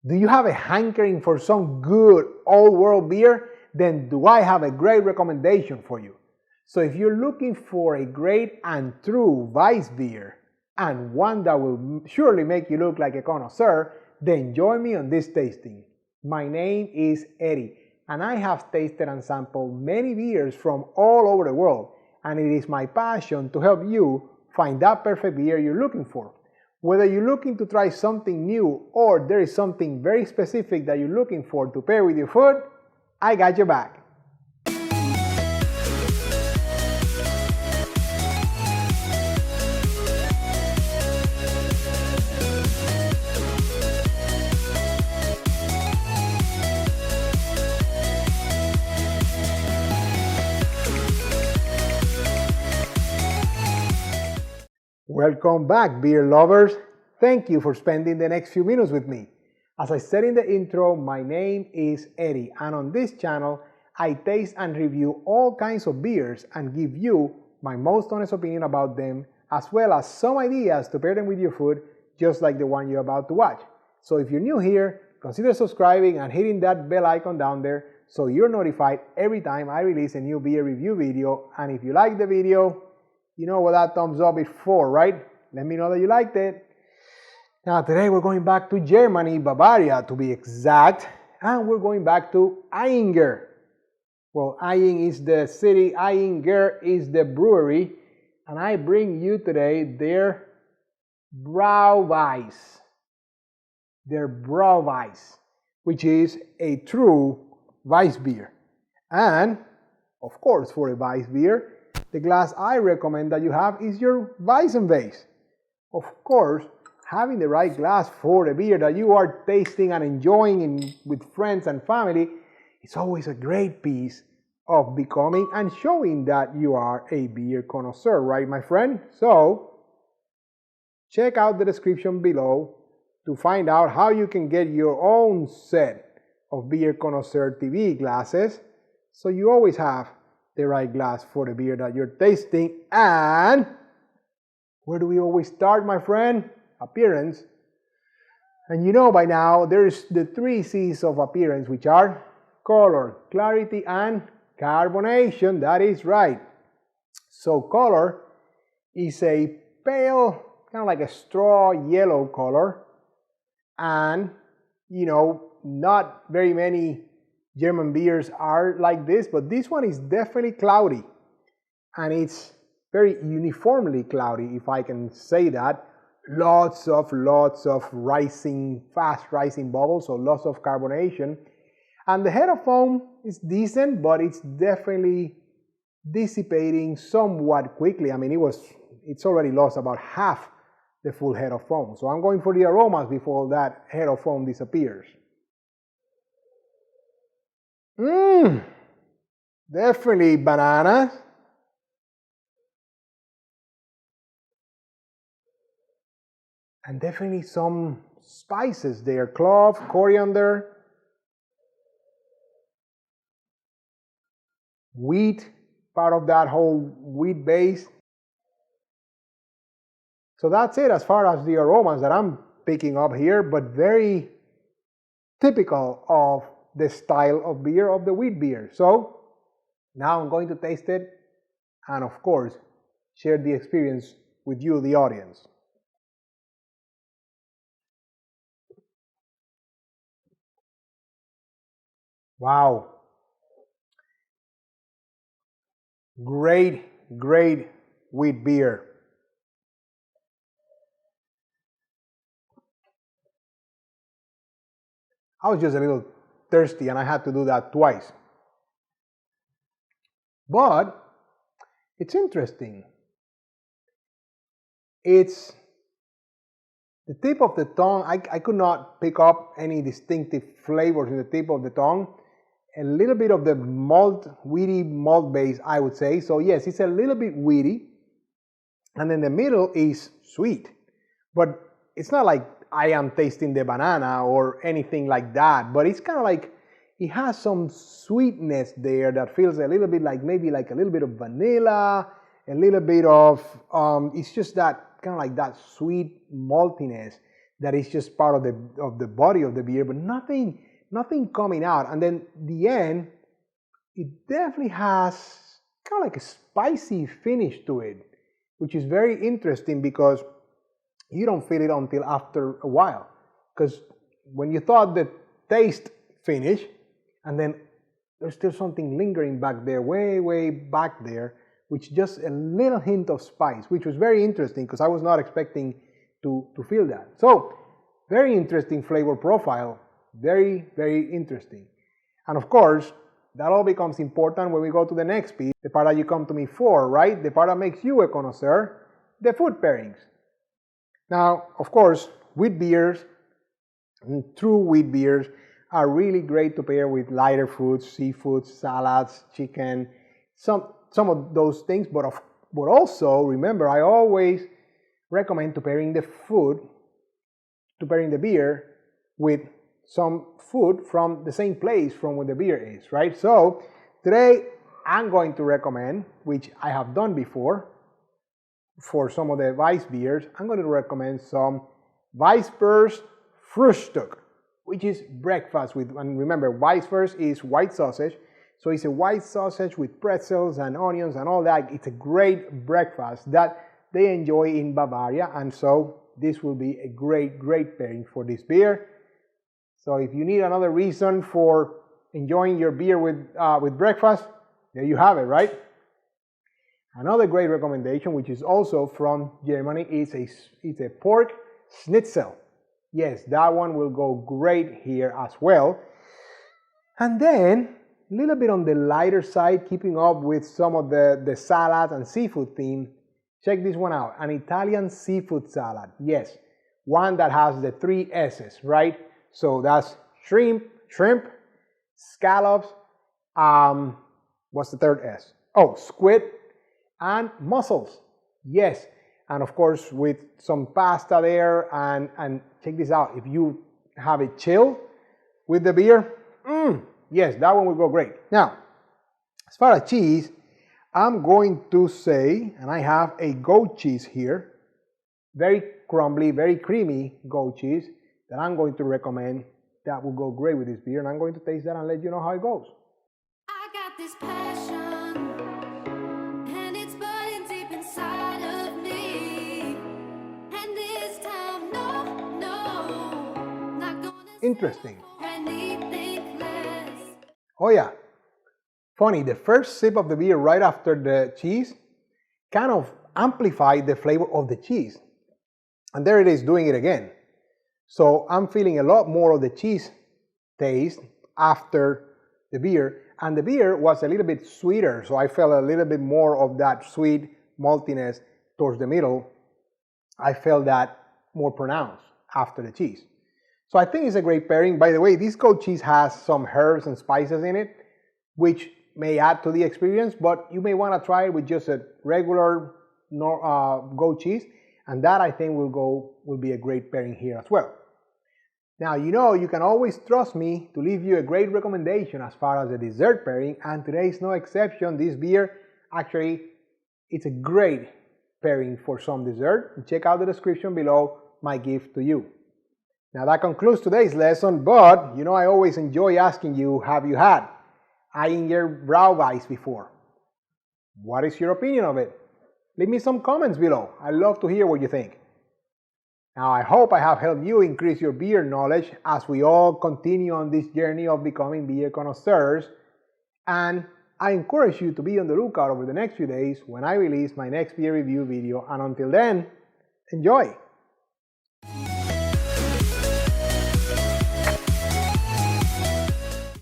Do you have a hankering for some good old world beer? Then do I have a great recommendation for you. So if you're looking for a great and true Weiss beer, and one that will surely make you look like a connoisseur, then join me on this tasting. My name is Eddie, and I have tasted and sampled many beers from all over the world, and it is my passion to help you find that perfect beer you're looking for. Whether you're looking to try something new or there is something very specific that you're looking for to pair with your food, I got your back. Welcome back, beer lovers. Thank you for spending the next few minutes with me. As I said in the intro, my name is Eddie, and on this channel, I taste and review all kinds of beers and give you my most honest opinion about them, as well as some ideas to pair them with your food, just like the one you're about to watch. So if you're new here, consider subscribing and hitting that bell icon down there so you're notified every time I release a new beer review video. And if you like the video, you know what that thumbs up is for, right? Let me know that you liked it. Now today we're going back to Germany, Bavaria to be exact, and we're going back to Ayinger. Well, Ayinger is the city, Ayinger is the brewery, and I bring you today their Brauweisse. Their Brauweisse, which is a true Weiss beer. And, of course, for a Weiss beer, the glass I recommend that you have is your Weizen base. Of course, having the right glass for the beer that you are tasting and enjoying with friends and family is always a great piece of becoming and showing that you are a beer connoisseur, right, my friend? So, check out the description below to find out how you can get your own set of Beer Connoisseur TV glasses so you always have the right glass for the beer that you're tasting. And where do we always start, my friend? Appearance. And you know by now there's the 3 C's of appearance, which are color, clarity, and carbonation. That is right. So color is a pale, kind of like a straw yellow color, and you know, not very many German beers are like this, but this one is definitely cloudy, and it's very uniformly cloudy, if I can say that. Lots of rising, fast rising bubbles, so lots of carbonation. And the head of foam is decent, but it's definitely dissipating somewhat quickly. I mean, it's already lost about half the full head of foam. So I'm going for the aromas before that head of foam disappears. Definitely bananas. And definitely some spices there. Clove, coriander, wheat, part of that whole wheat base. So that's it as far as the aromas that I'm picking up here, but very typical of the style of beer of the wheat beer. So now I'm going to taste it and, of course, share the experience with you, the audience. Wow. Great wheat beer. I was just a little thirsty and I had to do that twice. But it's interesting. It's the tip of the tongue. I could not pick up any distinctive flavors in the tip of the tongue. A little bit of the malt, wheaty malt base, I would say. So yes, it's a little bit wheaty. And then the middle is sweet. But it's not like I am tasting the banana or anything like that. But it's kind of like, it has some sweetness there that feels a little bit like, maybe like a little bit of vanilla, a little bit of, it's just that, kind of like that sweet maltiness that is just part of the body of the beer, but nothing coming out. And then the end, it definitely has kind of like a spicy finish to it, which is very interesting because you don't feel it until after a while. Because when you thought the taste finished, and then there's still something lingering back there, way back there, which just a little hint of spice, which was very interesting because I was not expecting to feel that. So very interesting flavor profile, very interesting. And of course, that all becomes important when we go to the next piece, the part that you come to me for, right? The part that makes you a connoisseur, the food pairings. Now, of course, wheat beers, true wheat beers, are really great to pair with lighter foods, seafoods, salads, chicken, some of those things. But also, remember, I always recommend pairing the beer with some food from the same place from where the beer is, right? So today I'm going to recommend, which I have done before for some of the Weiss beers, I'm going to recommend some Weisswurst Frühstück, which is breakfast with, and remember, Weisswurst is white sausage, so it's a white sausage with pretzels and onions and all that. It's a great breakfast that they enjoy in Bavaria, and so this will be a great pairing for this beer. So if you need another reason for enjoying your beer with breakfast, there you have it, right? Another great recommendation, which is also from Germany, is a pork schnitzel. Yes, that one will go great here as well. And then a little bit on the lighter side, keeping up with some of the salad and seafood theme. Check this one out, an Italian seafood salad. Yes, one that has the 3 S's, right? So that's shrimp, scallops, what's the third S? Oh, squid and mussels. Yes, and of course with some pasta there, and check this out, if you have it chilled with the beer, yes, that one will go great. Now, as far as cheese, I'm going to say, and I have a goat cheese here, very crumbly, very creamy goat cheese, that I'm going to recommend that will go great with this beer, and I'm going to taste that and let you know how it goes. I got this passion, and it's burning deep inside of me, and this time, no, not gonna Interesting. anything less. Oh yeah, funny, the first sip of the beer right after the cheese kind of amplified the flavor of the cheese, and there it is doing it again. So I'm feeling a lot more of the cheese taste after the beer, and the beer was a little bit sweeter, so I felt a little bit more of that sweet maltiness towards the middle. I felt that more pronounced after the cheese. So I think it's a great pairing. By the way, this goat cheese has some herbs and spices in it, which may add to the experience, but you may want to try it with just a regular goat cheese, and that I think will be a great pairing here as well. Now, you can always trust me to leave you a great recommendation as far as a dessert pairing, and today is no exception. This beer, actually, it's a great pairing for some dessert. And check out the description below, my gift to you. Now that concludes today's lesson, but I always enjoy asking you, have you had Ayinger Brauweisse before? What is your opinion of it? Leave me some comments below. I love to hear what you think. Now I hope I have helped you increase your beer knowledge as we all continue on this journey of becoming beer connoisseurs, and I encourage you to be on the lookout over the next few days when I release my next beer review video, and until then, enjoy!